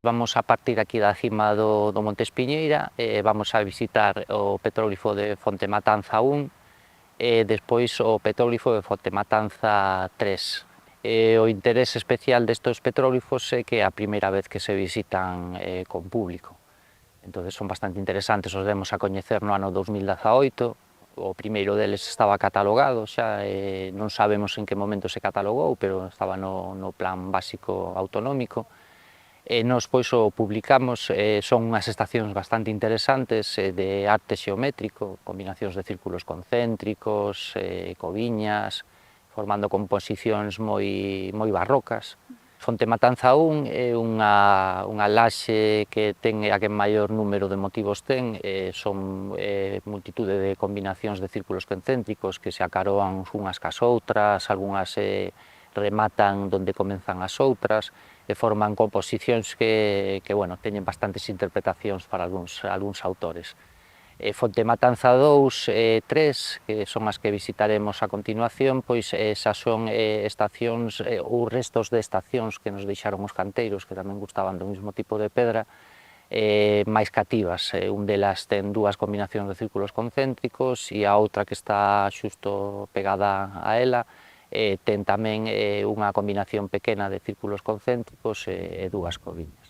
Vamos a partir aquí da cima do Monte Espiñeira, vamos a visitar o petróglifo de Fonte Matanza 1 e despois o petróglifo de Fonte Matanza 3. O interés especial destes petróglifos é que é a primeira vez que se visitan con público. Entón son bastante interesantes, os demos a coñecer no ano 2018, o primeiro deles estaba catalogado xa, non sabemos en que momento se catalogou, pero estaba no plan básico autonómico. Nos pois o publicamos, son unhas estacións bastante interesantes de arte xeométrico, combinacións de círculos concéntricos, coviñas, formando composicións moi barrocas. Fonte Matanza 1 é unha laxe que ten a que maior número de motivos ten, son multitude de combinacións de círculos concéntricos que se acaroan unhas cas outras, algunhas rematan donde comenzan as outras, e forman composicións que teñen bastantes interpretacións para algúns autores. Fonte Matanza 2 e 3, que son as que visitaremos a continuación, pois esas son estacións ou restos de estacións que nos deixaron os canteiros, que tamén gustaban do mesmo tipo de pedra, máis cativas. Un delas ten dúas combinacións de círculos concéntricos e a outra que está xusto pegada a ela ten tamén unha combinación pequena de círculos concéntricos e dúas coviñas.